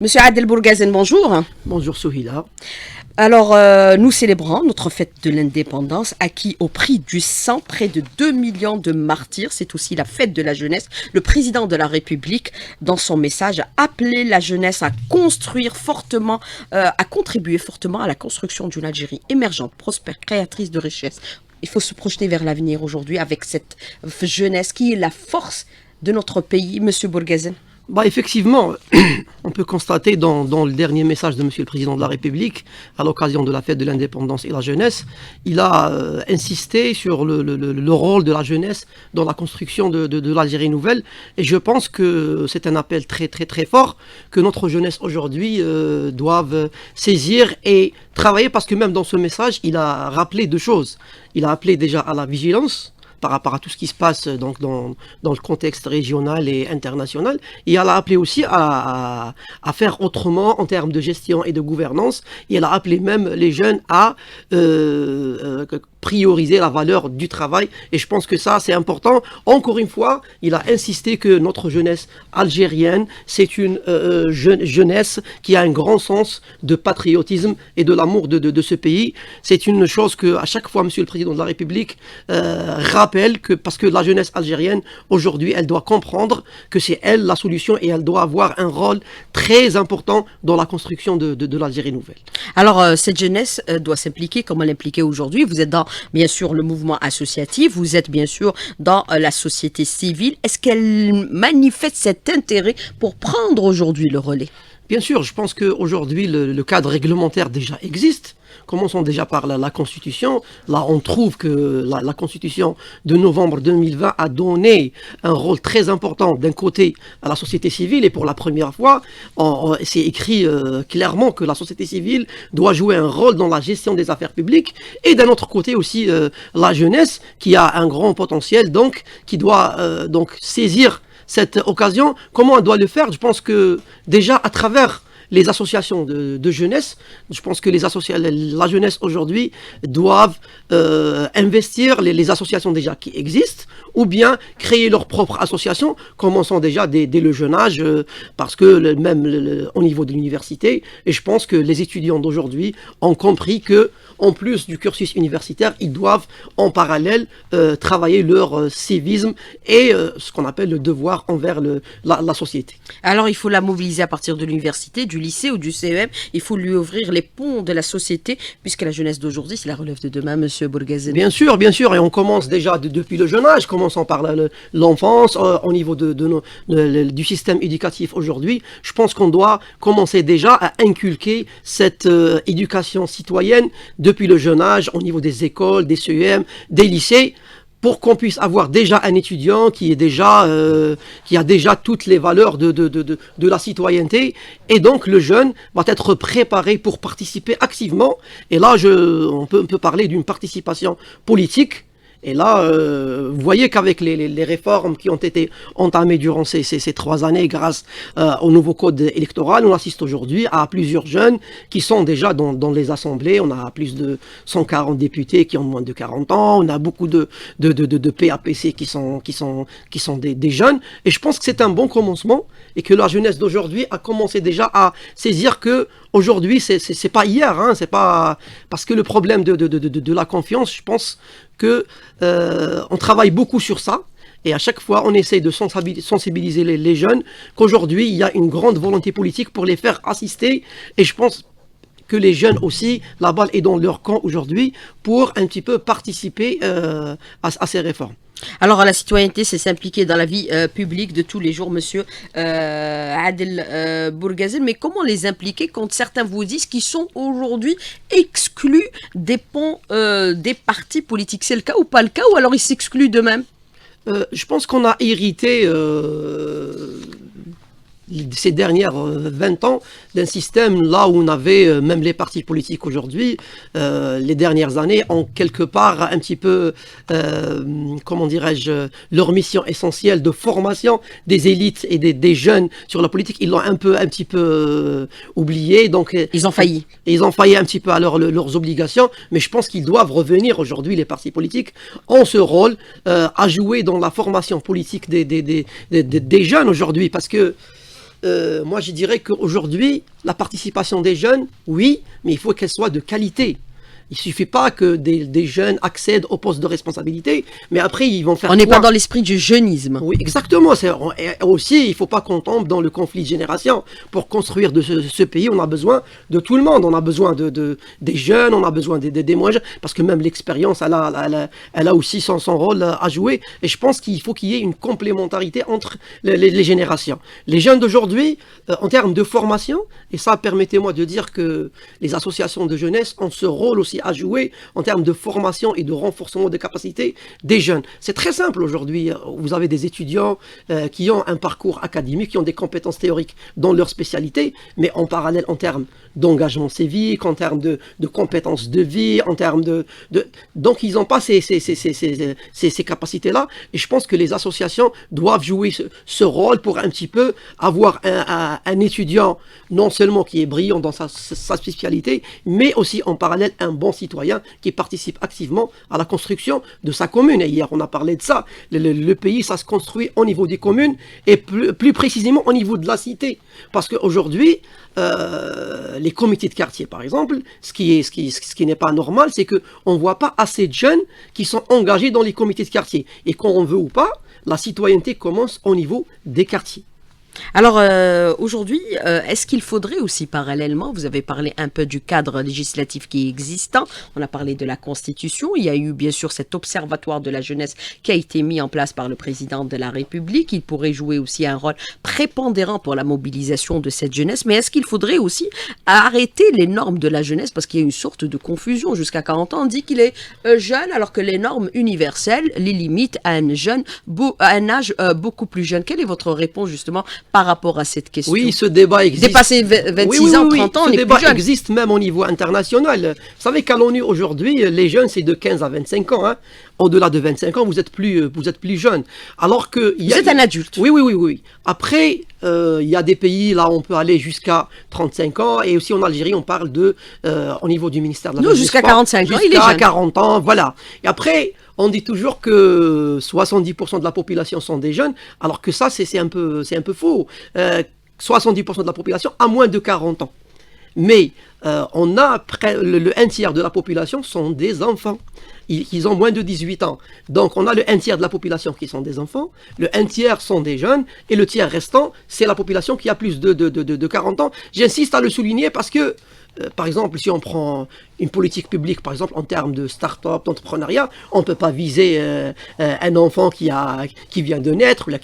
Monsieur Adel Bourgazen, bonjour. Bonjour Souhila. Alors, nous célébrons notre fête de l'indépendance, acquis au prix du sang, près de 2 millions de martyrs. C'est aussi la fête de la jeunesse. Le président de la République, dans son message, a appelé la jeunesse à construire fortement, à contribuer fortement à la construction d'une Algérie émergente, prospère, créatrice de richesses. Il faut se projeter vers l'avenir aujourd'hui avec cette jeunesse qui est la force de notre pays, Monsieur Bourgazen. Effectivement, on peut constater dans le dernier message de Monsieur le Président de la République, à l'occasion de la fête de l'indépendance et la jeunesse, il a insisté sur le rôle de la jeunesse dans la construction de l'Algérie nouvelle. Et je pense que c'est un appel très très très fort que notre jeunesse aujourd'hui doive saisir et travailler, parce que même dans ce message, il a rappelé deux choses. Il a appelé déjà à la vigilance par rapport à tout ce qui se passe donc dans le contexte régional et international. Et elle a appelé aussi à faire autrement en termes de gestion et de gouvernance. Et elle a appelé même les jeunes à prioriser la valeur du travail. Et je pense que ça, c'est important. Encore une fois, il a insisté que notre jeunesse algérienne, c'est une jeunesse qui a un grand sens de patriotisme et de l'amour de ce pays. C'est une chose que à chaque fois, Monsieur le Président de la République rappelle que, parce que la jeunesse algérienne, aujourd'hui, elle doit comprendre que c'est elle la solution et elle doit avoir un rôle très important dans la construction de l'Algérie nouvelle. Alors, cette jeunesse doit s'impliquer comme elle est impliquée aujourd'hui. Vous êtes dans, bien sûr, le mouvement associatif, vous êtes bien sûr dans la société civile. Est-ce qu'elle manifeste cet intérêt pour prendre aujourd'hui le relais? Bien sûr, je pense qu'aujourd'hui, le cadre réglementaire déjà existe. Commençons déjà par la Constitution. Là, on trouve que la Constitution de novembre 2020 a donné un rôle très important d'un côté à la société civile, et pour la première fois, c'est écrit clairement que la société civile doit jouer un rôle dans la gestion des affaires publiques, et d'un autre côté aussi la jeunesse qui a un grand potentiel, donc qui doit donc saisir cette occasion. Comment on doit le faire? Je pense que déjà à travers les associations de jeunesse, je pense que la jeunesse aujourd'hui doivent investir les associations déjà qui existent, ou bien créer leur propre association, commençant déjà dès le jeune âge, parce que même au niveau de l'université, et je pense que les étudiants d'aujourd'hui ont compris que en plus du cursus universitaire, ils doivent en parallèle travailler leur civisme et ce qu'on appelle le devoir envers la société. Alors, il faut la mobiliser à partir de l'université, du lycée ou du CEM. Il faut lui ouvrir les ponts de la société, puisque la jeunesse d'aujourd'hui, c'est la relève de demain, Monsieur Bourgazen. Bien sûr, et on commence déjà depuis le jeune âge, commençons par l'enfance, au niveau du système éducatif aujourd'hui. Je pense qu'on doit commencer déjà à inculquer cette éducation citoyenne depuis le jeune âge, au niveau des écoles, des CEM, des lycées, pour qu'on puisse avoir déjà un étudiant qui a déjà toutes les valeurs de la citoyenneté, et donc le jeune va être préparé pour participer activement. Et là, on peut parler d'une participation politique. Et là, vous voyez qu'avec les réformes qui ont été entamées durant ces 3 années grâce au nouveau code électoral, on assiste aujourd'hui à plusieurs jeunes qui sont déjà dans les assemblées. On a plus de 140 députés qui ont moins de 40 ans. On a beaucoup de PAPC qui sont des jeunes. Et je pense que c'est un bon commencement et que la jeunesse d'aujourd'hui a commencé déjà à saisir que aujourd'hui, c'est pas hier, hein, c'est pas parce que le problème de la confiance, je pense que on travaille beaucoup sur ça, et à chaque fois on essaie de sensibiliser les jeunes qu'aujourd'hui il y a une grande volonté politique pour les faire assister, et je pense que les jeunes aussi, la balle est dans leur camp aujourd'hui pour un petit peu participer à ces réformes. Alors, la citoyenneté, c'est s'impliquer dans la vie publique de tous les jours, Monsieur Adel Bourgazen. Mais comment les impliquer quand certains vous disent qu'ils sont aujourd'hui exclus des ponts des partis politiques? C'est le cas ou pas le cas, ou alors ils s'excluent d'eux-mêmes? Je pense qu'on a hérité ces dernières 20 ans d'un système là où on avait même les partis politiques aujourd'hui, les dernières années ont quelque part un petit peu, comment dirais-je, leur mission essentielle de formation des élites et des jeunes sur la politique, ils l'ont un petit peu oublié, donc ils ont failli. Ils ont failli un petit peu à leurs obligations, mais je pense qu'ils doivent revenir aujourd'hui, les partis politiques ont ce rôle à jouer dans la formation politique des jeunes aujourd'hui, parce que moi je dirais qu'aujourd'hui, la participation des jeunes, oui, mais il faut qu'elle soit de qualité. Il ne suffit pas que des jeunes accèdent aux postes de responsabilité, mais après ils vont faire On n'est quoi? pas dans l'esprit du jeunisme. Oui, exactement. Et aussi, il ne faut pas qu'on tombe dans le conflit de génération. Pour construire ce pays, on a besoin de tout le monde. On a besoin des jeunes, on a besoin des moins jeunes, parce que même l'expérience, elle a aussi son rôle à jouer. Et je pense qu'il faut qu'il y ait une complémentarité entre les générations. Les jeunes d'aujourd'hui, en termes de formation, et ça, permettez-moi de dire que les associations de jeunesse ont ce rôle aussi à jouer en termes de formation et de renforcement des capacités des jeunes. C'est très simple aujourd'hui. Vous avez des étudiants qui ont un parcours académique, qui ont des compétences théoriques dans leur spécialité, mais en parallèle, en termes d'engagement civique, en termes de compétences de vie, en termes donc ils n'ont pas ces capacités-là. Et je pense que les associations doivent jouer ce rôle pour un petit peu avoir un étudiant non seulement qui est brillant dans sa spécialité, mais aussi en parallèle un bon citoyen qui participe activement à la construction de sa commune. Et hier, on a parlé de ça. Le pays, ça se construit au niveau des communes et plus précisément au niveau de la cité. Parce qu'aujourd'hui, les comités de quartier, par exemple, ce qui n'est pas normal, c'est qu'on ne voit pas assez de jeunes qui sont engagés dans les comités de quartier. Et qu'on on veut ou pas, la citoyenneté commence au niveau des quartiers. Alors aujourd'hui, est-ce qu'il faudrait aussi parallèlement, vous avez parlé un peu du cadre législatif qui est existant, on a parlé de la Constitution, il y a eu bien sûr cet observatoire de la jeunesse qui a été mis en place par le président de la République, il pourrait jouer aussi un rôle prépondérant pour la mobilisation de cette jeunesse, mais est-ce qu'il faudrait aussi arrêter les normes de la jeunesse, parce qu'il y a une sorte de confusion, jusqu'à 40 ans on dit qu'il est jeune, alors que les normes universelles les limitent à un âge beaucoup plus jeune. Quelle est votre réponse justement par rapport à cette question? Oui, ce débat existe. Dépasser 26 ans, 30 ans, on est plus jeune. Ce débat existe même au niveau international. Vous savez qu'à l'ONU aujourd'hui, les jeunes, c'est de 15 à 25 ans. Hein. Au-delà de 25 ans, vous êtes plus jeune. Alors que vous êtes un adulte. Oui. Après, il y a des pays, là, on peut aller jusqu'à 35 ans. Et aussi en Algérie, on parle au niveau du ministère de la Jeunesse. Nous, jusqu'à 45 ans, il est jeune. Jusqu'à 40 ans, voilà. Et après, on dit toujours que 70% de la population sont des jeunes, alors que ça, c'est un peu faux. 70% de la population a moins de 40 ans. Mais on a le 1/3 de la population sont des enfants. Ils ont moins de 18 ans. Donc on a le 1/3 de la population qui sont des enfants, le 1/3 sont des jeunes, et le tiers restant, c'est la population qui a plus de 40 ans. J'insiste à le souligner parce que, par exemple, si on prend une politique publique, par exemple, en termes de start-up, d'entrepreneuriat, on ne peut pas viser un enfant qui vient de naître. Là,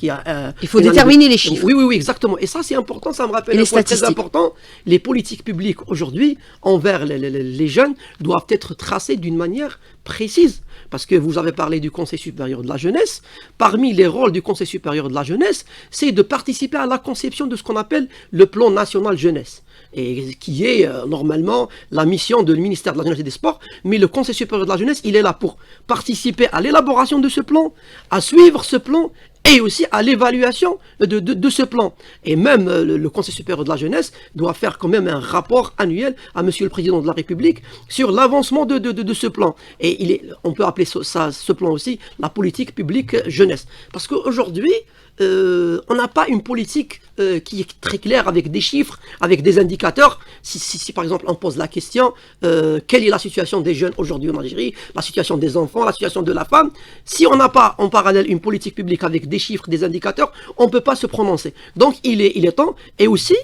il faut déterminer les chiffres. Oui, exactement. Et ça, c'est important, ça me rappelle un point très important. Les politiques publiques, aujourd'hui, envers les jeunes, doivent être tracées d'une manière précise. Parce que vous avez parlé du Conseil supérieur de la jeunesse. Parmi les rôles du Conseil supérieur de la jeunesse, c'est de participer à la conception de ce qu'on appelle le plan national jeunesse. Et qui est normalement la mission de ministère de la Jeunesse et des Sports, mais le Conseil supérieur de la jeunesse, il est là pour participer à l'élaboration de ce plan, à suivre ce plan, et aussi à l'évaluation de ce plan. Et même le Conseil supérieur de la jeunesse doit faire quand même un rapport annuel à Monsieur le Président de la République sur l'avancement de ce plan. Et on peut appeler ce plan aussi la politique publique jeunesse. Parce qu'aujourd'hui, on n'a pas une politique qui est très claire avec des chiffres, avec des indicateurs. Si par exemple on pose la question, quelle est la situation des jeunes aujourd'hui en Algérie, la situation des enfants, la situation de la femme, si on n'a pas en parallèle une politique publique avec des chiffres, des indicateurs, on ne peut pas se prononcer. Donc il est temps, et aussi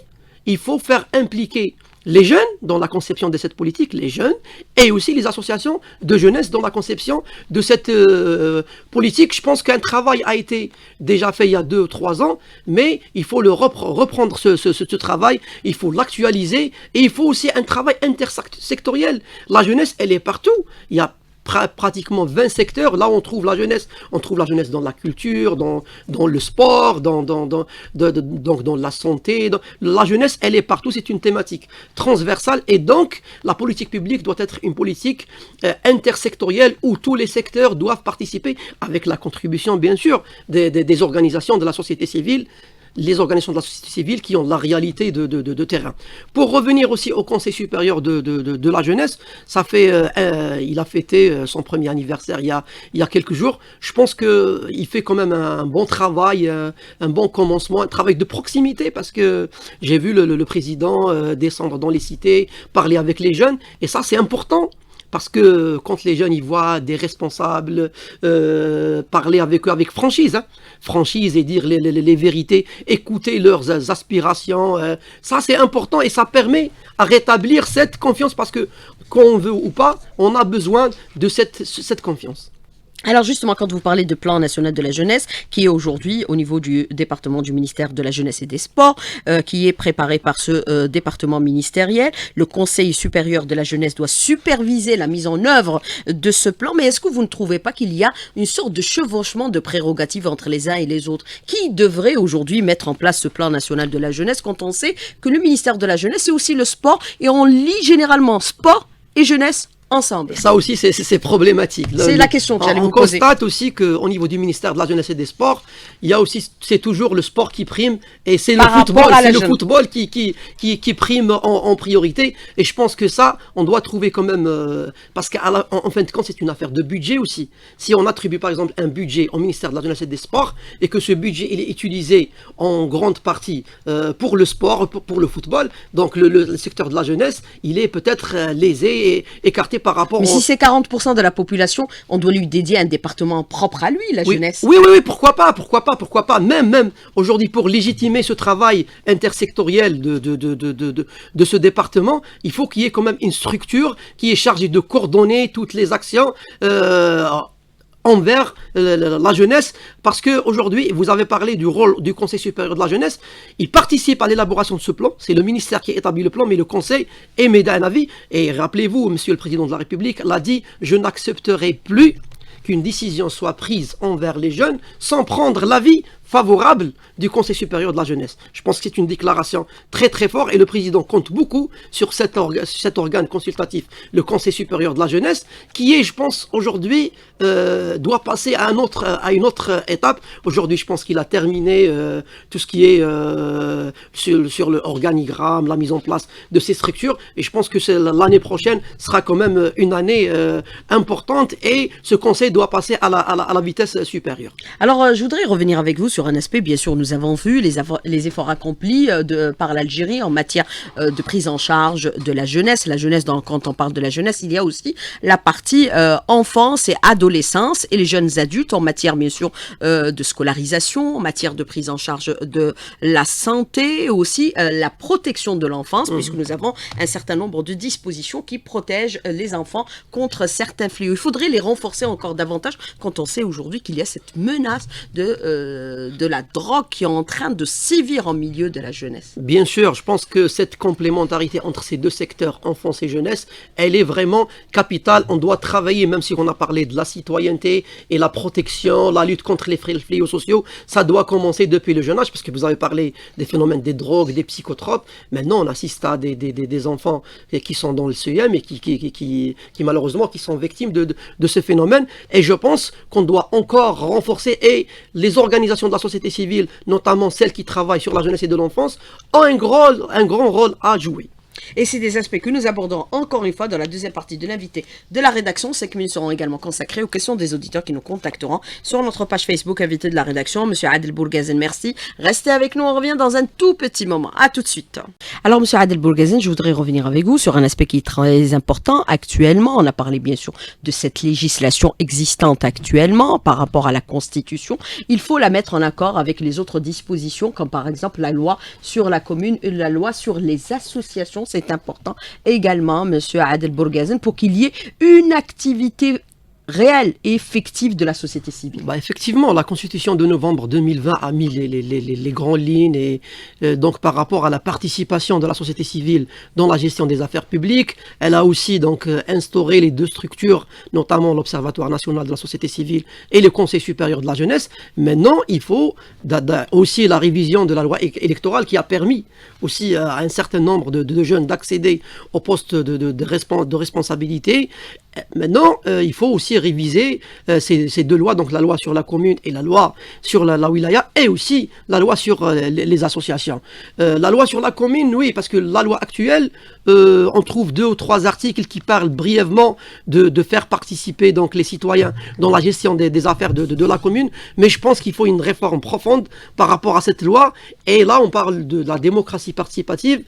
il faut faire impliquer les jeunes dans la conception de cette politique, les jeunes, et aussi les associations de jeunesse dans la conception de cette politique. Je pense qu'un travail a été déjà fait il y a 2 ou 3 ans, mais il faut reprendre ce travail, il faut l'actualiser, et il faut aussi un travail intersectoriel. La jeunesse, elle est partout. Il y a pratiquement 20 secteurs. Là, on trouve la jeunesse. On trouve la jeunesse dans la culture, dans le sport, dans la santé. La jeunesse, elle est partout. C'est une thématique transversale. Et donc, la politique publique doit être une politique intersectorielle où tous les secteurs doivent participer avec la contribution, bien sûr, des organisations de la société civile. les organisations de la société civile qui ont la réalité de terrain. Pour revenir aussi au Conseil supérieur de la jeunesse, il a fêté son premier anniversaire il y a quelques jours. Je pense qu'il fait quand même un bon travail, un bon commencement, un travail de proximité, parce que j'ai vu le président descendre dans les cités, parler avec les jeunes, et ça c'est important. Parce que quand les jeunes ils voient des responsables parler avec eux avec franchise, franchise et dire les vérités, écouter leurs aspirations, ça c'est important et ça permet à rétablir cette confiance, parce que qu'on veut ou pas, on a besoin de cette confiance. Alors justement, quand vous parlez de plan national de la jeunesse, qui est aujourd'hui au niveau du département du ministère de la jeunesse et des sports, qui est préparé par ce département ministériel, le Conseil supérieur de la jeunesse doit superviser la mise en œuvre de ce plan. Mais est-ce que vous ne trouvez pas qu'il y a une sorte de chevauchement de prérogatives entre les uns et les autres? Qui devrait aujourd'hui mettre en place ce plan national de la jeunesse, quand on sait que le ministère de la jeunesse, c'est aussi le sport, et on lit généralement sport et jeunesse ensemble? Ça aussi, c'est problématique. C'est la question que j'allais vous poser. On constate aussi qu'au niveau du ministère de la Jeunesse et des Sports, il y a aussi, c'est toujours le sport qui prime, et c'est le football qui prime en priorité. Et je pense que ça, on doit trouver quand même, parce qu'en fin de compte, c'est une affaire de budget aussi. Si on attribue par exemple un budget au ministère de la Jeunesse et des Sports, et que ce budget il est utilisé en grande partie pour le sport, pour le football, donc le secteur de la jeunesse, il est peut-être lésé et écarté par rapport. Mais si c'est 40% de la population, on doit lui dédier un département propre à lui, la jeunesse. Oui, pourquoi pas. Même aujourd'hui, pour légitimer ce travail intersectoriel de ce département, il faut qu'il y ait quand même une structure qui est chargée de coordonner toutes les actions envers la jeunesse, parce que aujourd'hui, vous avez parlé du rôle du Conseil supérieur de la jeunesse. Il participe à l'élaboration de ce plan. C'est le ministère qui établit le plan, mais le Conseil émet un avis. Et rappelez-vous, Monsieur le Président de la République l'a dit, je n'accepterai plus qu'une décision soit prise envers les jeunes sans prendre l'avis favorable du Conseil supérieur de la jeunesse. Je pense que c'est une déclaration très très forte, et le président compte beaucoup sur cet organe consultatif, le Conseil supérieur de la jeunesse, qui est, je pense, aujourd'hui, doit passer à une autre étape. Aujourd'hui, je pense qu'il a terminé tout ce qui est sur le organigramme, la mise en place de ces structures, et je pense que l'année prochaine sera quand même une année importante, et ce Conseil doit passer à la vitesse supérieure. Alors, je voudrais revenir avec vous sur un aspect. Bien sûr, nous avons vu les efforts accomplis par l'Algérie en matière de prise en charge de la jeunesse. La jeunesse, quand on parle de la jeunesse, il y a aussi la partie enfance et adolescence, et les jeunes adultes en matière, bien sûr, de scolarisation, en matière de prise en charge de la santé, et aussi la protection de l'enfance, puisque nous avons un certain nombre de dispositions qui protègent les enfants contre certains fléaux. Il faudrait les renforcer encore davantage quand on sait aujourd'hui qu'il y a cette menace de la drogue qui est en train de sévir en milieu de la jeunesse. Bien sûr, je pense que cette complémentarité entre ces deux secteurs, enfance et jeunesse, elle est vraiment capitale. On doit travailler, même si on a parlé de la citoyenneté et la protection, la lutte contre les fléaux sociaux, ça doit commencer depuis le jeune âge, parce que vous avez parlé des phénomènes des drogues, des psychotropes. Maintenant, on assiste à des enfants qui sont dans le CEM et qui malheureusement qui sont victimes de ce phénomène. Et je pense qu'on doit encore renforcer, et les organisations de la société civile, notamment celles qui travaillent sur la jeunesse et de l'enfance, ont un grand rôle à jouer. Et c'est des aspects que nous abordons encore une fois dans la deuxième partie de l'invité de la rédaction. Ces minutes seront également consacrées aux questions des auditeurs qui nous contacteront sur notre page Facebook invité de la rédaction. Monsieur Adel Bourgazen, merci. Restez avec nous, on revient dans un tout petit moment. À tout de suite. Alors, Monsieur Adel Bourgazen, je voudrais revenir avec vous sur un aspect qui est très important actuellement. On a parlé bien sûr de cette législation existante actuellement par rapport à la Constitution. Il faut la mettre en accord avec les autres dispositions, comme par exemple la loi sur la commune et la loi sur les associations. C'est important également, Monsieur Adel Bourgazen, pour qu'il y ait une activité réelle et effective de la société civile. Effectivement, la Constitution de novembre 2020 a mis les grandes lignes, et donc par rapport à la participation de la société civile dans la gestion des affaires publiques. Elle a aussi donc instauré les deux structures, notamment l'Observatoire national de la société civile et le Conseil supérieur de la jeunesse. Maintenant, il faut aussi la révision de la loi électorale, qui a permis aussi à un certain nombre de jeunes d'accéder aux postes de responsabilité, Maintenant, il faut aussi réviser ces deux lois, donc la loi sur la commune et la loi sur la wilaya, et aussi la loi sur les associations. La loi sur la commune, oui, parce que la loi actuelle, on trouve 2 ou 3 articles qui parlent brièvement de faire participer donc les citoyens dans la gestion des affaires de la commune, mais je pense qu'il faut une réforme profonde par rapport à cette loi. Et là, on parle de la démocratie participative,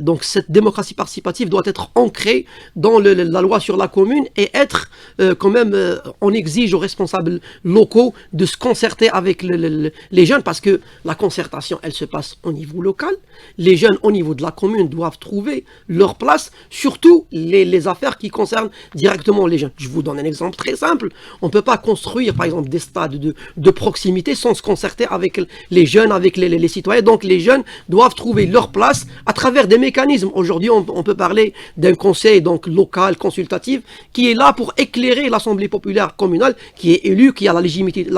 donc cette démocratie participative doit être ancrée dans la loi sur la commune et être quand même, on exige aux responsables locaux de se concerter avec les jeunes, parce que la concertation, elle se passe au niveau local. Les jeunes au niveau de la commune doivent trouver leur place, surtout les affaires qui concernent directement les jeunes. Je vous donne un exemple très simple. On ne peut pas construire par exemple des stades de proximité sans se concerter avec les jeunes, avec les citoyens. Donc les jeunes doivent trouver leur place à travers des mécanismes. Aujourd'hui, on peut parler d'un conseil donc local, consultatif, qui est là pour éclairer l'Assemblée populaire communale, qui est élue, qui a la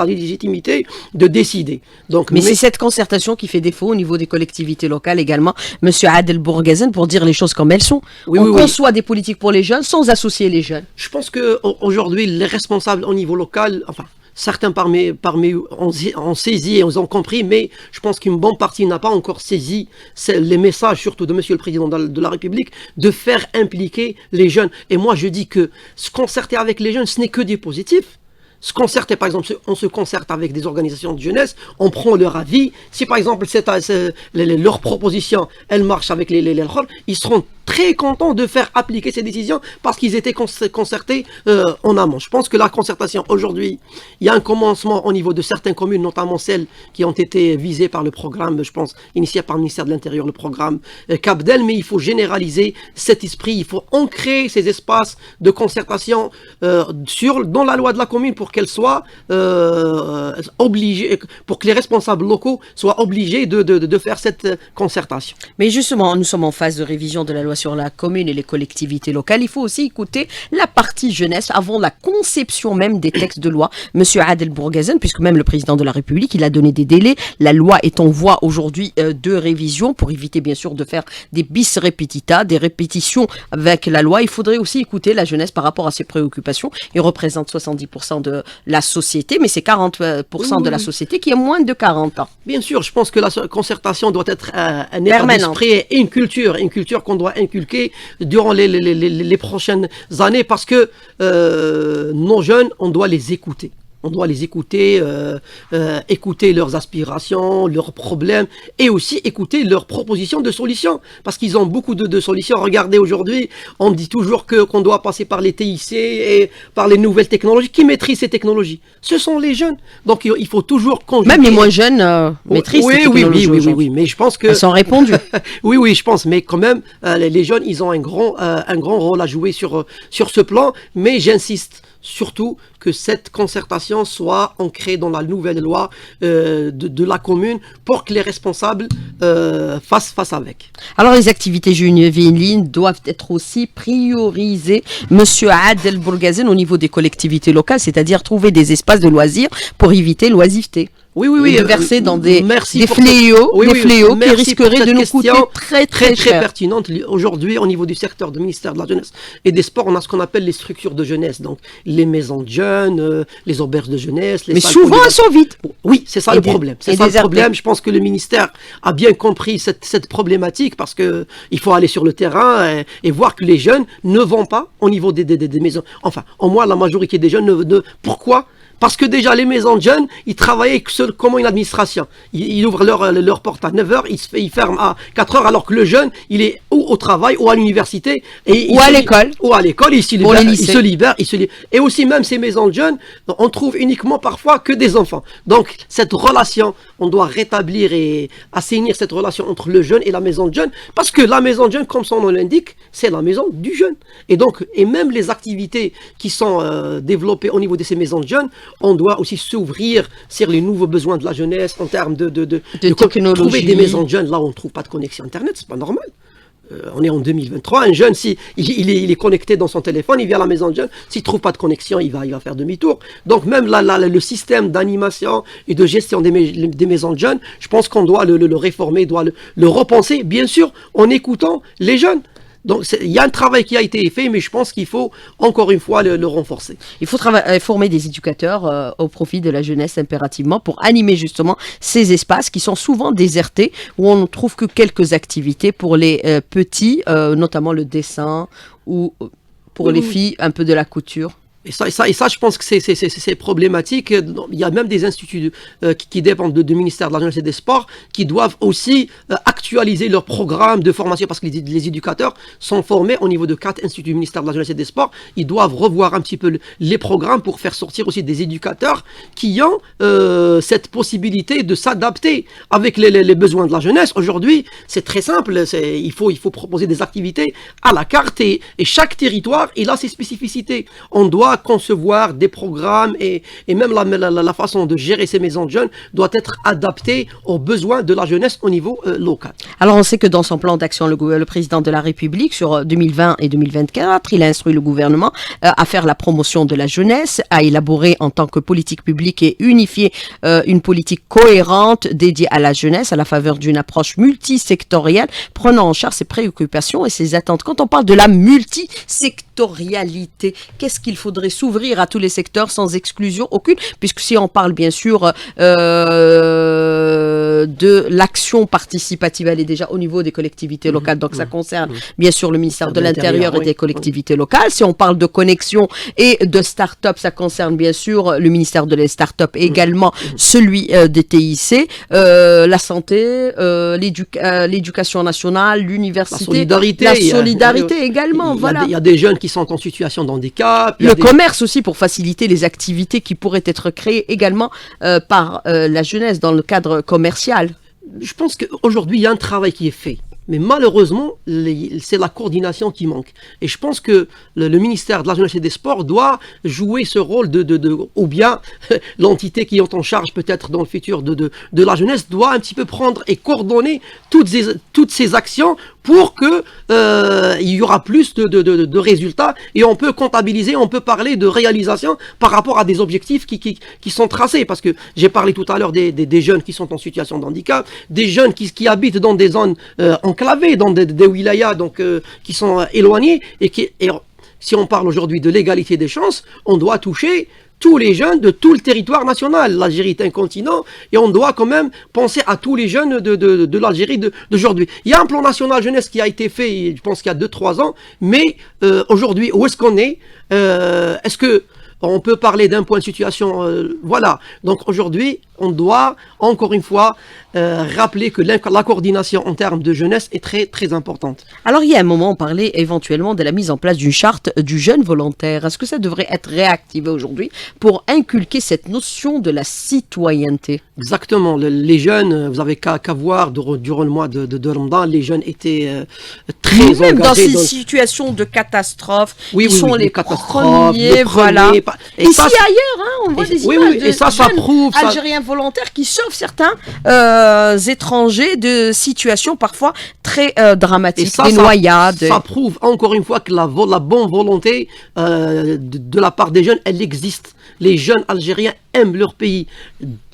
légitimité de décider. Donc, mais c'est cette concertation qui fait défaut au niveau des collectivités locales également, Monsieur Adel Bourgazen, pour dire les choses comme elles sont. On conçoit des politiques pour les jeunes sans associer les jeunes. Je pense qu'aujourd'hui, les responsables au niveau local, enfin, certains parmi eux ont saisi et ont compris, mais je pense qu'une bonne partie n'a pas encore saisi les messages, surtout de Monsieur le Président de la République, de faire impliquer les jeunes. Et moi, je dis que se concerter avec les jeunes, ce n'est que des positifs. Se concerter, par exemple, on se concerte avec des organisations de jeunesse, on prend leur avis. Si par exemple leur proposition, elle marche avec les rôles, ils seront très contents de faire appliquer ces décisions parce qu'ils étaient concertés en amont. Je pense que la concertation aujourd'hui, il y a un commencement au niveau de certaines communes, notamment celles qui ont été visées par le programme, je pense, initié par le ministère de l'Intérieur, le programme CAPDEL, mais il faut généraliser cet esprit, il faut ancrer ces espaces de concertation dans la loi de la commune pour qu'elle soit obligée, pour que les responsables locaux soient obligés de faire cette concertation. Mais justement, nous sommes en phase de révision de la loi sur la commune et les collectivités locales. Il faut aussi écouter la partie jeunesse avant la conception même des textes de loi. Monsieur Adel Bourgazen, puisque même le président de la République, il a donné des délais. La loi est en voie aujourd'hui de révision pour éviter bien sûr de faire des bis repetita, des répétitions avec la loi. Il faudrait aussi écouter la jeunesse par rapport à ses préoccupations. Il représente 70% de la société, mais c'est 40% de la société qui a moins de 40 ans. Bien sûr, je pense que la concertation doit être un état d'esprit et une culture qu'on doit inculquer durant les prochaines années, parce que nos jeunes, on doit les écouter. On doit les écouter, écouter leurs aspirations, leurs problèmes, et aussi écouter leurs propositions de solutions, parce qu'ils ont beaucoup de solutions. Regardez, aujourd'hui, on dit toujours qu'on doit passer par les TIC et par les nouvelles technologies. Qui maîtrisent ces technologies? Ce sont les jeunes. Donc il faut toujours conjuguer. Même les moins jeunes maîtrisent ces technologies. Oui, mais je pense que... Elles sont répondues. oui, je pense, mais quand même, les jeunes, ils ont un grand rôle à jouer sur ce plan, mais j'insiste surtout que cette concertation soit ancrée dans la nouvelle loi de la commune pour que les responsables fassent face avec. Alors les activités juvéniles doivent être aussi priorisées, Monsieur Adel Bourgazen, au niveau des collectivités locales, c'est-à-dire trouver des espaces de loisirs pour éviter l'oisiveté. Oui. De verser dans des fléaux, qui risqueraient de nous coûter très cher. Pertinente. Aujourd'hui, au niveau du secteur du ministère de la Jeunesse et des Sports, on a ce qu'on appelle les structures de jeunesse, donc les maisons de jeunes, les auberges de jeunesse. Mais souvent, elles sont vides. Oui, c'est ça le problème. C'est ça le problème. Je pense que le ministère a bien compris cette problématique, parce que il faut aller sur le terrain et voir que les jeunes ne vont pas au niveau des maisons. Enfin, au moins la majorité des jeunes pourquoi ? Parce que déjà, les maisons de jeunes, ils travaillaient comme une administration. Ils ouvrent leur porte à 9h, ils ferment à 4h, alors que le jeune, il est ou au travail, ou à l'université. Ou à l'école. Ou à l'école, il se libère. Et aussi, même ces maisons de jeunes, on trouve uniquement parfois que des enfants. Donc, cette relation, on doit rétablir et assainir cette relation entre le jeune et la maison de jeunes. Parce que la maison de jeunes, comme son nom l'indique, c'est la maison du jeune. Et même les activités qui sont développées au niveau de ces maisons de jeunes, on doit aussi s'ouvrir sur les nouveaux besoins de la jeunesse en termes de technologie. Trouver des maisons de jeunes là où on ne trouve pas de connexion Internet, c'est pas normal. On est en 2023, un jeune, si il est connecté dans son téléphone, il vient à la maison de jeune, s'il ne trouve pas de connexion, il va faire demi-tour. Donc même le système d'animation et de gestion des maisons de jeunes, je pense qu'on doit le réformer, doit le repenser, bien sûr, en écoutant les jeunes. Donc il y a un travail qui a été fait, mais je pense qu'il faut encore une fois le renforcer. Il faut former des éducateurs au profit de la jeunesse impérativement pour animer justement ces espaces qui sont souvent désertés, où on ne trouve que quelques activités pour les petits, notamment le dessin ou pour les filles un peu de la couture. Et ça, je pense que c'est problématique. Il y a même des instituts qui dépendent du ministère de la Jeunesse et des Sports qui doivent aussi actualiser leur programme de formation parce que les éducateurs sont formés au niveau de 4 instituts du ministère de la Jeunesse et des Sports. Ils doivent revoir un petit peu les programmes pour faire sortir aussi des éducateurs qui ont cette possibilité de s'adapter avec les besoins de la jeunesse. Aujourd'hui, c'est très simple. Il faut proposer des activités à la carte et chaque territoire, il a ses spécificités. On doit concevoir des programmes et même la façon de gérer ces maisons de jeunes doit être adaptée aux besoins de la jeunesse au niveau local. Alors on sait que dans son plan d'action, le président de la République sur 2020 et 2024, il a instruit le gouvernement à faire la promotion de la jeunesse, à élaborer en tant que politique publique et unifier une politique cohérente dédiée à la jeunesse à la faveur d'une approche multisectorielle prenant en charge ses préoccupations et ses attentes. Quand on parle de la multisectorialité, qu'est-ce qu'il faudrait s'ouvrir à tous les secteurs sans exclusion aucune, puisque si on parle bien sûr de l'action participative, elle est déjà au niveau des collectivités locales, donc ça concerne bien sûr le ministère de l'Intérieur et des collectivités locales. Si on parle de connexion et de start-up, ça concerne bien sûr le ministère de les start-up et également celui des TIC, la santé, l'éducation nationale, l'université, la solidarité également. Il y a des jeunes qui sont en situation de handicap. Le commerce aussi pour faciliter les activités qui pourraient être créées également par la jeunesse dans le cadre commercial. Je pense qu'aujourd'hui, il y a un travail qui est fait. Mais malheureusement, c'est la coordination qui manque. Et je pense que le ministère de la Jeunesse et des Sports doit jouer ce rôle ou bien l'entité qui est en charge peut-être dans le futur de la jeunesse doit un petit peu prendre et coordonner toutes ces actions pour que il y aura plus de résultats et on peut comptabiliser, on peut parler de réalisation par rapport à des objectifs qui sont tracés. Parce que j'ai parlé tout à l'heure des jeunes qui sont en situation de handicap, des jeunes qui habitent dans des zones enclavées, dans des wilayas donc, qui sont éloignés et si on parle aujourd'hui de l'égalité des chances, on doit toucher tous les jeunes de tout le territoire national. L'Algérie est un continent et on doit quand même penser à tous les jeunes de l'Algérie d'aujourd'hui. Il y a un plan national jeunesse qui a été fait, je pense qu'il y a 2-3 ans, mais aujourd'hui, où est-ce qu'on est, est-ce que on peut parler d'un point de situation, voilà. Donc aujourd'hui, on doit encore une fois rappeler que la coordination en termes de jeunesse est très très importante. Alors il y a un moment, on parlait éventuellement de la mise en place d'une charte du jeune volontaire. Est-ce que ça devrait être réactivé aujourd'hui pour inculquer cette notion de la citoyenneté? Exactement. Les jeunes, vous avez qu'à voir durant le mois de Ramadan, les jeunes étaient très engagés. Même dans ces situations de catastrophe, ils sont les premiers, voilà. Et ici ailleurs, hein, on voit des images de jeunes Algériens volontaires qui sauvent certains étrangers de situations parfois très dramatiques, des noyades. Ça prouve encore une fois que la bonne volonté de la part des jeunes, elle existe. Les jeunes Algériens aiment leur pays.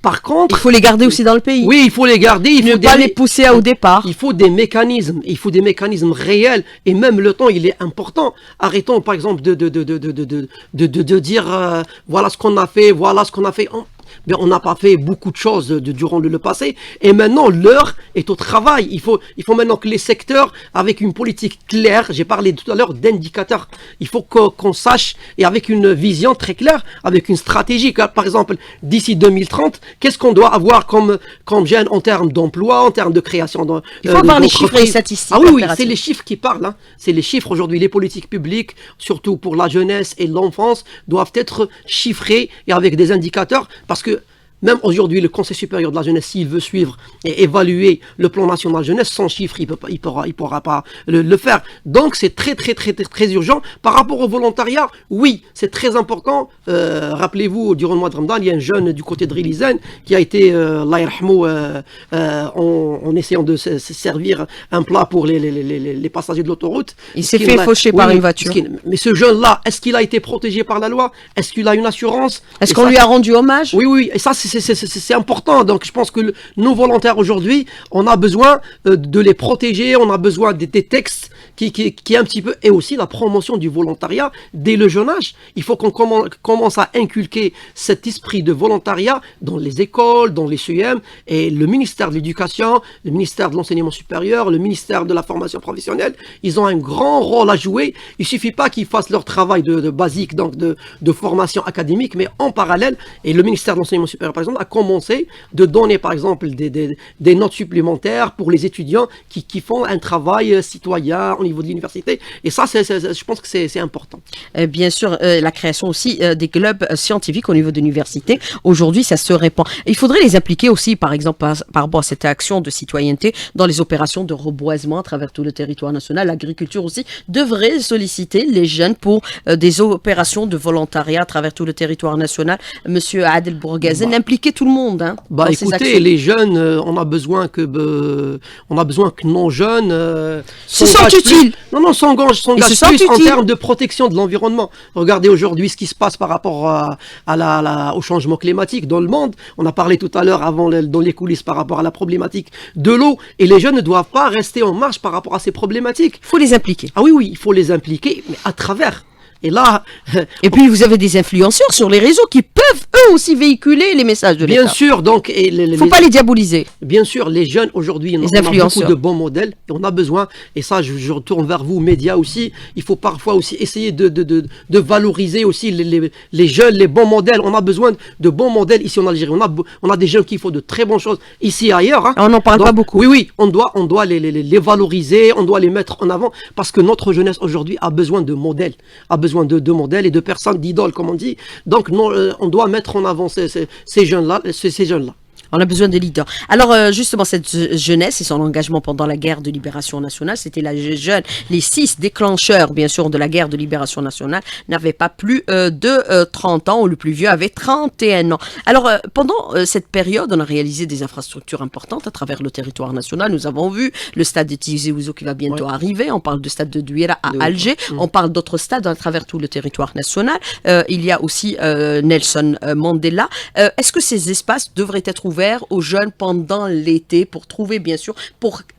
Par contre, il faut les garder aussi dans le pays. Oui, il faut les garder. Il ne faut pas les pousser au départ. Il faut des mécanismes. Il faut des mécanismes réels. Et même le temps, il est important. Arrêtons, par exemple, de dire voilà ce qu'on a fait, voilà ce qu'on a fait. Mais on n'a pas fait beaucoup de choses durant le passé. Et maintenant, l'heure est au travail. Il faut maintenant que les secteurs, avec une politique claire, j'ai parlé tout à l'heure d'indicateurs, il faut qu'on sache, et avec une vision très claire, avec une stratégie. Par exemple, d'ici 2030, qu'est-ce qu'on doit avoir comme gène en termes d'emploi, en termes de création d'entreprises. Il faut avoir les chiffres et les statistiques. Ah oui, c'est les chiffres qui parlent. Hein. C'est les chiffres aujourd'hui. Les politiques publiques, surtout pour la jeunesse et l'enfance, doivent être chiffrées et avec des indicateurs, parce que même aujourd'hui, le Conseil supérieur de la jeunesse, s'il veut suivre et évaluer le plan national jeunesse, sans chiffres, il pourra pas le faire. Donc, c'est très urgent. Par rapport au volontariat, oui, c'est très important. Rappelez-vous, durant le mois de Ramadan, il y a un jeune du côté de Rilizen qui a été, Allah yarhamou, en essayant de se servir un plat pour les passagers de l'autoroute. Il s'est fait faucher par une voiture. Mais ce jeune-là, est-ce qu'il a été protégé par la loi? Est-ce qu'il a une assurance? Est-ce qu'on lui a rendu hommage? Oui, et ça, c'est important. Donc je pense que nos volontaires aujourd'hui, on a besoin de les protéger, on a besoin des textes qui un petit peu, et aussi la promotion du volontariat dès le jeune âge. Il faut qu'on commence à inculquer cet esprit de volontariat dans les écoles, dans les CEM, et le ministère de l'Éducation, le ministère de l'Enseignement supérieur, le ministère de la formation professionnelle, ils ont un grand rôle à jouer. Il suffit pas qu'ils fassent leur travail de basique, donc de formation académique, mais en parallèle, et le ministère de l'Enseignement supérieur, par exemple, a commencé de donner, par exemple, des notes supplémentaires pour les étudiants qui font un travail citoyen au niveau de l'université. Et ça, je pense que c'est important. Bien sûr, la création aussi des clubs scientifiques au niveau de l'université. Aujourd'hui, ça se répand. Il faudrait les impliquer aussi, par exemple, par rapport à cette action de citoyenneté dans les opérations de reboisement à travers tout le territoire national. L'agriculture aussi devrait solliciter les jeunes pour des opérations de volontariat à travers tout le territoire national. Monsieur Adel Bourgazen, impliquer tout le monde dans ces actions. Écoutez, les jeunes, on a besoin que nos jeunes se sentent utiles. S'engagent plus en termes de protection de l'environnement. Regardez aujourd'hui ce qui se passe par rapport au changement climatique dans le monde. On a parlé tout à l'heure dans les coulisses par rapport à la problématique de l'eau. Et les jeunes ne doivent pas rester en marge par rapport à ces problématiques. Il faut les impliquer. Ah oui, il faut les impliquer, mais à travers. Et là... Et puis vous avez des influenceurs sur les réseaux qui peuvent eux aussi véhiculer les messages de l'État. Bien sûr, donc... Il ne faut pas les diaboliser. Bien sûr, les jeunes aujourd'hui, on a beaucoup de bons modèles. Et on a besoin, et ça je retourne vers vous, médias aussi, il faut parfois aussi essayer de valoriser aussi les jeunes, les bons modèles. On a besoin de bons modèles ici en Algérie. On a des jeunes qui font de très bonnes choses ici et ailleurs. On n'en parle pas beaucoup. Oui, on doit les valoriser, on doit les mettre en avant, parce que notre jeunesse aujourd'hui a besoin de modèles, a besoin de modèles et de personnes, d'idoles, comme on dit. Donc, on doit mettre en avant ces jeunes-là. On a besoin de leaders. Alors, justement, cette jeunesse et son engagement pendant la guerre de libération nationale, c'était les 6 déclencheurs, bien sûr, de la guerre de libération nationale, n'avaient pas plus de 30 ans, ou le plus vieux avait 31 ans. Alors, pendant cette période, on a réalisé des infrastructures importantes à travers le territoire national. Nous avons vu le stade de Tizi Ouzou qui va bientôt arriver. On parle du stade de Douira à Alger. On parle d'autres stades à travers tout le territoire national. Il y a aussi Nelson Mandela. Est-ce que ces espaces devraient être ouverts aux jeunes pendant l'été pour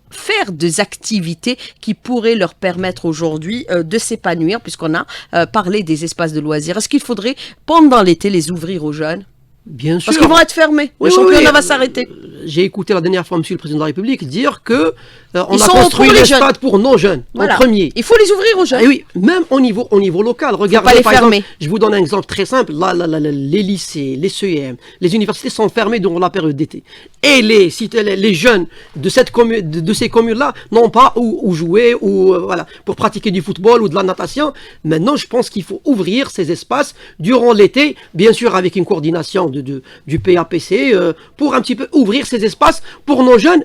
faire des activités qui pourraient leur permettre aujourd'hui de s'épanouir, puisqu'on a parlé des espaces de loisirs? Est-ce qu'il faudrait, pendant l'été, les ouvrir aux jeunes? Bien sûr. Parce qu'ils vont être fermés. Le championnat va s'arrêter. J'ai écouté la dernière fois Monsieur le Président de la République dire que on a construit les stades pour nos jeunes, en premier. Il faut les ouvrir aux jeunes. Et oui, même au niveau local. Regardez, par exemple, je vous donne un exemple très simple. Les lycées, les CEM, les universités sont fermées durant la période d'été. Et les jeunes de ces communes-là n'ont pas où jouer, pour pratiquer du football ou de la natation. Maintenant, je pense qu'il faut ouvrir ces espaces durant l'été, bien sûr avec une coordination du PAPC, pour un petit peu ouvrir ces espaces pour nos jeunes.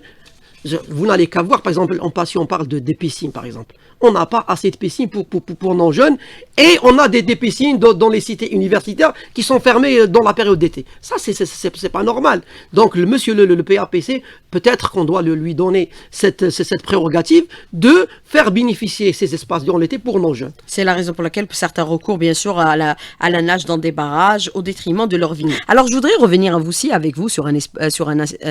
Vous n'allez qu'à voir, par exemple, si on parle des piscines, par exemple. On n'a pas assez de piscines pour nos jeunes, et on a des piscines dans les cités universitaires qui sont fermées dans la période d'été. Ça, c'est pas normal. Donc, monsieur le PAPC, peut-être qu'on doit lui donner cette prérogative de faire bénéficier ces espaces durant l'été pour nos jeunes. C'est la raison pour laquelle certains recourent, bien sûr, à la nage dans des barrages au détriment de leur vie. Alors, je voudrais revenir aussi avec vous sur un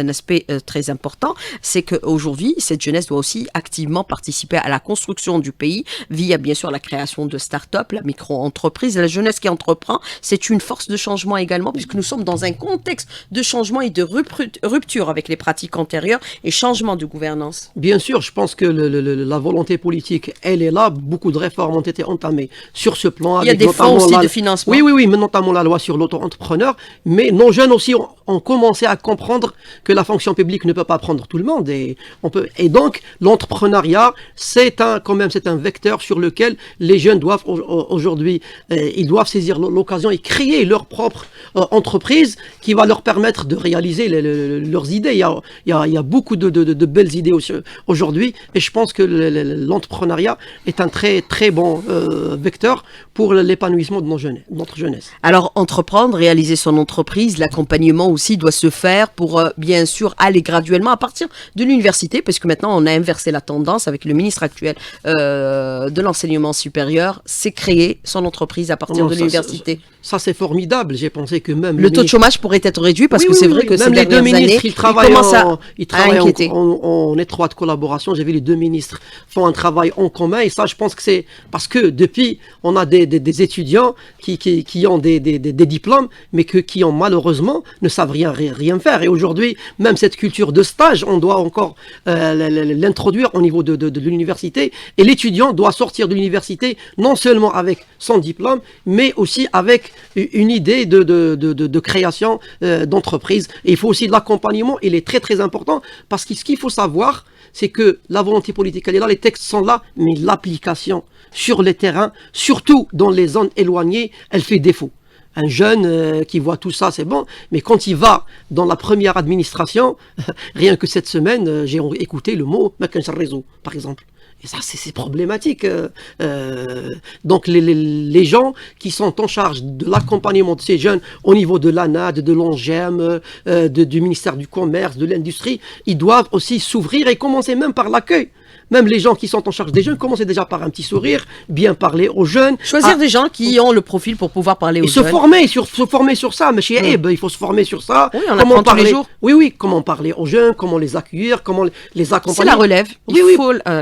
aspect très important, c'est qu'aujourd'hui, cette jeunesse doit aussi activement participer à la construction du pays via, bien sûr, la création de start-up, la micro-entreprise. La jeunesse qui entreprend, c'est une force de changement également, puisque nous sommes dans un contexte de changement et de rupture avec les pratiques antérieures et changement de gouvernance. Bien sûr, je pense que la volonté politique, elle est là. Beaucoup de réformes ont été entamées sur ce plan. Il y a des fonds aussi de financement. Oui, mais notamment la loi sur l'auto-entrepreneur. Mais nos jeunes aussi ont commencé à comprendre que la fonction publique ne peut pas prendre tout le monde. Et donc, l'entrepreneuriat, c'est un vecteur sur lequel les jeunes doivent aujourd'hui, ils doivent saisir l'occasion et créer leur propre entreprise qui va leur permettre de réaliser leurs idées. Il y a beaucoup de belles idées aujourd'hui, et je pense que l'entrepreneuriat est un très très bon vecteur pour l'épanouissement de notre jeunesse. Alors, entreprendre, réaliser son entreprise, l'accompagnement aussi doit se faire pour bien sûr aller graduellement à partir de l'université. l'université, parce que maintenant on a inversé la tendance avec le ministre actuel de l'enseignement supérieur, c'est créer son entreprise à partir de l'université. Ça c'est formidable. J'ai pensé que même le taux de chômage pourrait être réduit parce que c'est vrai que ces même les deux dernières ministres, années, ils travaillent inquiéter. en étroite collaboration. J'ai vu les deux ministres font un travail en commun et ça, je pense que c'est parce que depuis, on a des étudiants qui ont des diplômes, mais qui ont malheureusement ne savent rien faire. Et aujourd'hui, même cette culture de stage, on doit encore l'introduire au niveau de l'université. Et l'étudiant doit sortir de l'université non seulement avec son diplôme, mais aussi avec une idée de création d'entreprise. Et il faut aussi de l'accompagnement, il est très très important, parce que ce qu'il faut savoir, c'est que la volonté politique, elle est là, les textes sont là, mais l'application sur les terrains, surtout dans les zones éloignées, elle fait défaut. Un jeune qui voit tout ça, c'est bon, mais quand il va dans la première administration, rien que cette semaine, j'ai écouté le mot « réseau », par exemple. Et ça, c'est problématique. Donc, les gens qui sont en charge de l'accompagnement de ces jeunes au niveau de l'ANAD, de l'ONGEM, du ministère du Commerce, de l'Industrie, ils doivent aussi s'ouvrir et commencer même par l'accueil. Même les gens qui sont en charge des jeunes, commencez déjà par un petit sourire, bien parler aux jeunes. Choisir des gens qui ont le profil pour pouvoir parler aux jeunes. Se former sur ça. Mais chez Abe, il faut se former sur ça. Oui, on apprend tous les jours. Oui, comment parler aux jeunes, comment les accueillir, comment les accompagner. C'est la relève.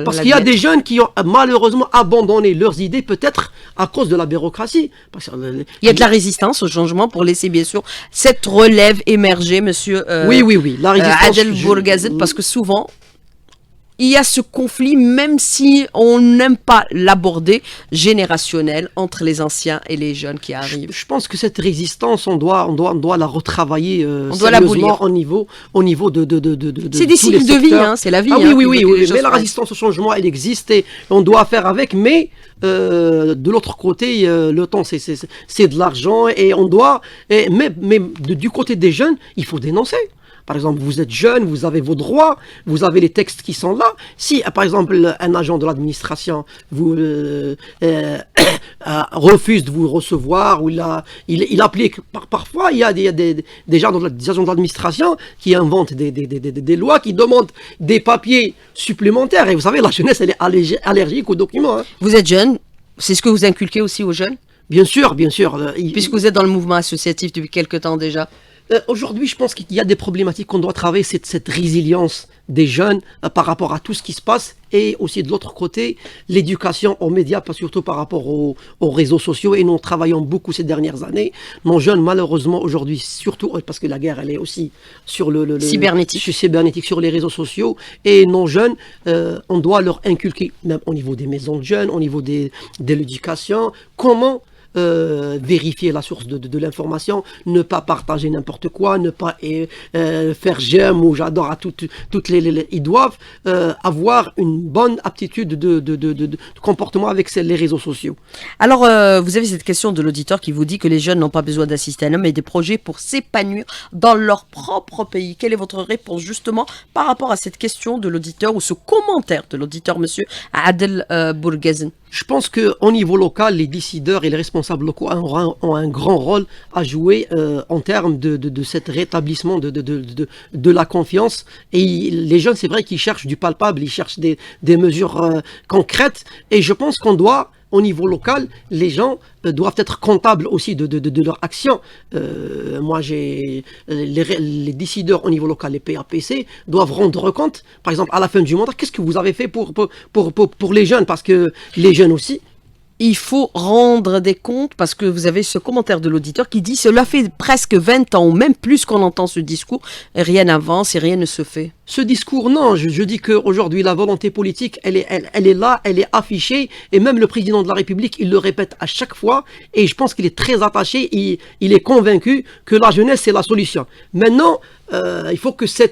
Parce qu'il y a des jeunes qui ont malheureusement abandonné leurs idées, peut-être à cause de la bureaucratie. Il y a de la résistance au changement pour laisser, bien sûr, cette relève émerger, monsieur oui, la résistance. Adel Bourgazet, parce que souvent, il y a ce conflit, même si on n'aime pas l'aborder, générationnel, entre les anciens et les jeunes qui arrivent. Je pense que cette résistance, on doit la retravailler on doit l'abolir au niveau de c'est des cycles de vie, hein, c'est la vie. Oui, mais la résistance au changement, elle existe et on doit faire avec, mais de l'autre côté, le temps, c'est de l'argent et on doit, mais du côté des jeunes, il faut dénoncer. Par exemple, vous êtes jeune, vous avez vos droits, vous avez les textes qui sont là. Si, par exemple, un agent de l'administration vous refuse de vous recevoir, ou il applique, parfois, il y a des gens des agents de l'administration qui inventent des lois, qui demandent des papiers supplémentaires. Et vous savez, la jeunesse, elle est allergique aux documents. Hein. Vous êtes jeune, c'est ce que vous inculquez aussi aux jeunes ? Bien sûr. Puisque vous êtes dans le mouvement associatif depuis quelque temps déjà. Aujourd'hui, je pense qu'il y a des problématiques qu'on doit travailler, cette résilience des jeunes par rapport à tout ce qui se passe et aussi de l'autre côté, l'éducation aux médias, surtout par rapport aux réseaux sociaux et nous travaillons beaucoup ces dernières années. Nos jeunes, malheureusement, aujourd'hui, surtout parce que la guerre, elle est aussi sur le cybernétique, sur les réseaux sociaux et nos jeunes, on doit leur inculquer, même au niveau des maisons de jeunes, au niveau de l'éducation, comment vérifier la source de l'information, ne pas partager n'importe quoi, ne pas faire j'aime ou j'adore à toutes les ils doivent avoir une bonne aptitude de comportement avec les réseaux sociaux. Alors, vous avez cette question de l'auditeur qui vous dit que les jeunes n'ont pas besoin d'assister à un homme, mais des projets pour s'épanouir dans leur propre pays. Quelle est votre réponse justement par rapport à cette question de l'auditeur ou ce commentaire de l'auditeur, monsieur Adel Bourgazen? Je pense qu'au niveau local, les décideurs et les responsables locaux ont un grand rôle à jouer en termes de cet rétablissement de la confiance. Et les jeunes, c'est vrai qu'ils cherchent du palpable, ils cherchent des mesures concrètes. Et je pense qu'on doit, au niveau local, les gens doivent être comptables aussi de leur action. Moi, les décideurs au niveau local, les PAPC, doivent rendre compte, par exemple, à la fin du mandat, qu'est-ce que vous avez fait pour les jeunes, parce que les jeunes aussi, il faut rendre des comptes parce que vous avez ce commentaire de l'auditeur qui dit « Cela fait presque 20 ans ou même plus qu'on entend ce discours et rien n'avance et rien ne se fait. » Ce discours, non, je dis qu'aujourd'hui la volonté politique, elle est là, elle est affichée et même le président de la République, il le répète à chaque fois et je pense qu'il est très attaché, il est convaincu que la jeunesse c'est la solution. Maintenant, il faut que je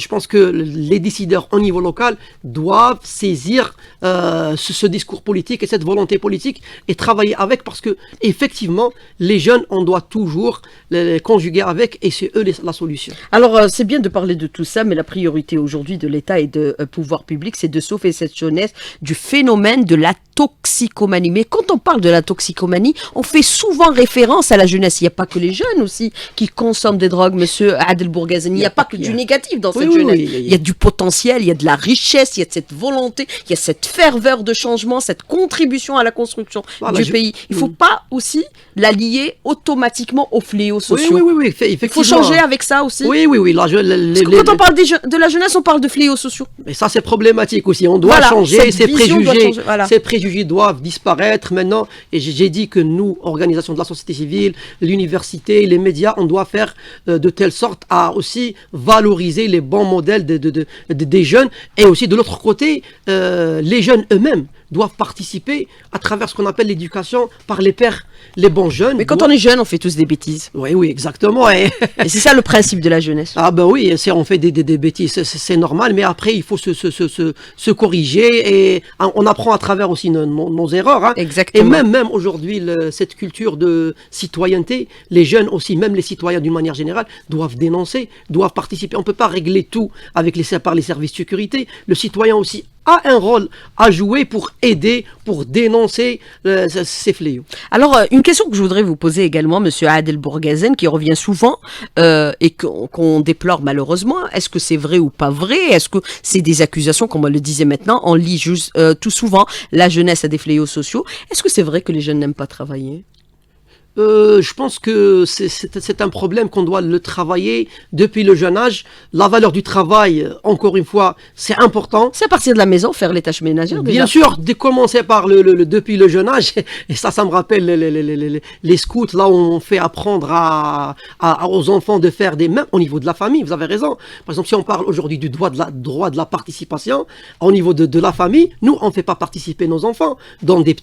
pense que les décideurs au niveau local doivent saisir ce discours politique et cette volonté politique et travailler avec parce que effectivement les jeunes on doit toujours les conjuguer avec et c'est eux la solution. Alors c'est bien de parler de tout ça, mais la priorité aujourd'hui de l'État et de pouvoir public, c'est de sauver cette jeunesse du phénomène de la toxicomanie. Mais quand on parle de la toxicomanie, on fait souvent référence à la jeunesse. Il n'y a pas que les jeunes aussi qui consomment des drogues, monsieur Adel Bourgazen. Il n'y a pas que du négatif dans cette jeunesse. Il y a du potentiel, il y a de la richesse, il y a de cette volonté, il y a cette ferveur de changement, cette contribution à la construction du pays. Il ne faut pas aussi la lier automatiquement aux fléaux sociaux. Oui, effectivement. Il faut changer avec ça aussi. Oui. Parce que quand on parle de la jeunesse, on parle de fléaux sociaux. Mais ça, c'est problématique aussi. On doit changer, ces préjugés. Ces préjugés doivent disparaître maintenant. Et j'ai dit que nous, organisations de la société civile, l'université, les médias, on doit faire de telle sorte à aussi valoriser les bons modèles des jeunes. Et aussi, de l'autre côté, les jeunes eux-mêmes doivent participer à travers ce qu'on appelle l'éducation par les pairs, les bons jeunes. Mais quand on est jeune, on fait tous des bêtises. Oui, exactement. Et c'est ça le principe de la jeunesse. Ah ben oui, on fait des bêtises, c'est normal, mais après il faut se corriger et on apprend à travers aussi nos erreurs. Hein. Exactement. Et même aujourd'hui, cette culture de citoyenneté, les jeunes aussi, même les citoyens d'une manière générale, doivent dénoncer, doivent participer. On ne peut pas régler tout par les services de sécurité. Le citoyen aussi a un rôle à jouer pour aider, pour dénoncer ces fléaux. Alors, une question que je voudrais vous poser également, monsieur Adel Bourgazen, qui revient souvent et qu'on déplore malheureusement. Est-ce que c'est vrai ou pas vrai? Est-ce que c'est des accusations, comme on le disait maintenant? On lit juste tout souvent la jeunesse a des fléaux sociaux. Est-ce que c'est vrai que les jeunes n'aiment pas travailler? Je pense que c'est un problème qu'on doit le travailler depuis le jeune âge. La valeur du travail, encore une fois, c'est important. C'est à partir de la maison, faire les tâches ménagères déjà. Bien sûr, de commencer par depuis le jeune âge. Et ça me rappelle les scouts, là où on fait apprendre aux enfants de faire même au niveau de la famille. Vous avez raison. Par exemple, si on parle aujourd'hui du droit de la participation, au niveau de la famille, nous, on ne fait pas participer nos enfants dans des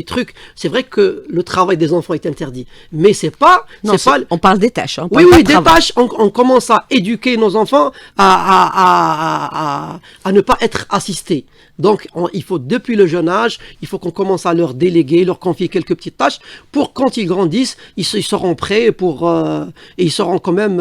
trucs. C'est vrai que le travail des enfants est interdit. Mais c'est pas... on parle des tâches. Hein, oui, des tâches. On commence à éduquer nos enfants à ne pas être assistés. Donc, il faut, depuis le jeune âge, il faut qu'on commence à leur déléguer, leur confier quelques petites tâches pour quand ils grandissent, ils seront prêts et ils seront quand même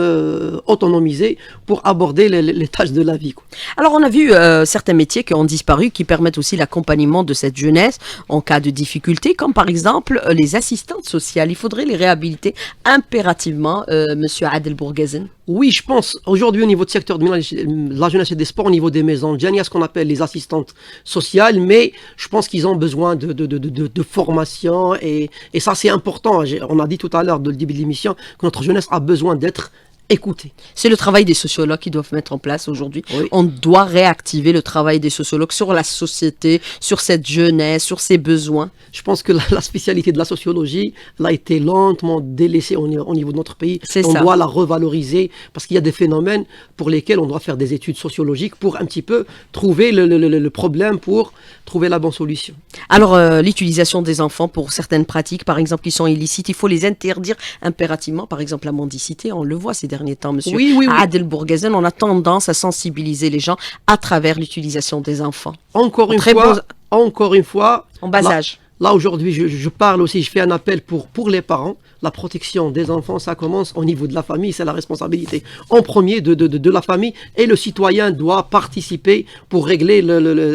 autonomisés pour aborder les tâches de la vie. Quoi. Alors, on a vu certains métiers qui ont disparu, qui permettent aussi l'accompagnement de cette jeunesse en cas de difficulté, comme par exemple les assistantes sociales. Il faudrait les réhabiliter impérativement, monsieur Adel Bourgazen. Oui, je pense, aujourd'hui au niveau du secteur de la jeunesse et des sports, au niveau des maisons de jeunes, il y a ce qu'on appelle les assistantes sociales, mais je pense qu'ils ont besoin de formation et ça c'est important. On a dit tout à l'heure, de le début de l'émission, que notre jeunesse a besoin d'être écoutez. C'est le travail des sociologues qui doivent mettre en place aujourd'hui. Oui. On doit réactiver le travail des sociologues sur la société, sur cette jeunesse, sur ses besoins. Je pense que la spécialité de la sociologie a été lentement délaissée au niveau de notre pays. On doit la revaloriser parce qu'il y a des phénomènes pour lesquels on doit faire des études sociologiques pour un petit peu trouver le problème, pour trouver la bonne solution. Alors, l'utilisation des enfants pour certaines pratiques, par exemple, qui sont illicites, il faut les interdire impérativement. Par exemple, la mendicité, on le voit ces derniers temps, monsieur Adel Bourgazen, on a tendance à sensibiliser les gens à travers l'utilisation des enfants. Encore une fois, en bas âge. Là, aujourd'hui, je parle aussi, je fais un appel pour les parents. La protection des enfants, ça commence au niveau de la famille, c'est la responsabilité en premier de la famille et le citoyen doit participer pour régler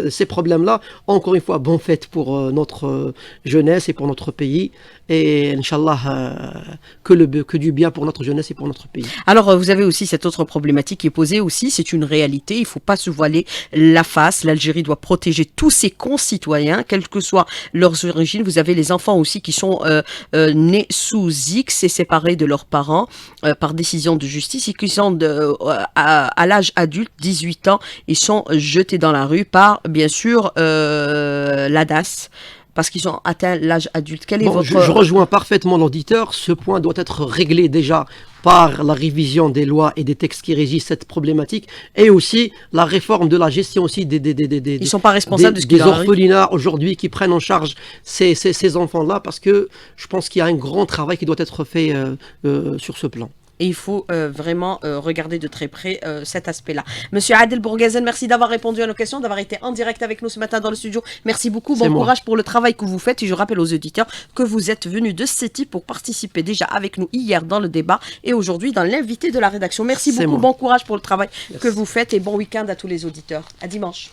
ces problèmes-là. Encore une fois, bonne fête pour notre jeunesse et pour notre pays et Inch'Allah, que du bien pour notre jeunesse et pour notre pays. Alors, vous avez aussi cette autre problématique qui est posée aussi, c'est une réalité, il ne faut pas se voiler la face. L'Algérie doit protéger tous ses concitoyens, quelles que soient leurs origines. Vous avez les enfants aussi qui sont nés sous X et séparés de leurs parents par décision de justice et qui sont à l'âge adulte, 18 ans, ils sont jetés dans la rue par, bien sûr, l'ADAS. Parce qu'ils ont atteint l'âge adulte. Je rejoins parfaitement l'auditeur. Ce point doit être réglé déjà par la révision des lois et des textes qui régissent cette problématique et aussi la réforme de la gestion aussi ils sont pas responsables des orphelinats aujourd'hui qui prennent en charge ces enfants-là parce que je pense qu'il y a un grand travail qui doit être fait sur ce plan. et il faut vraiment regarder de très près cet aspect-là. Monsieur Adel Bourgazen, merci d'avoir répondu à nos questions, d'avoir été en direct avec nous ce matin dans le studio. Merci beaucoup, bon courage pour le travail que vous faites et je rappelle aux auditeurs que vous êtes venus de CETI pour participer déjà avec nous hier dans le débat et aujourd'hui dans l'invité de la rédaction. Merci beaucoup, bon courage pour le travail que vous faites et bon week-end à tous les auditeurs. À dimanche.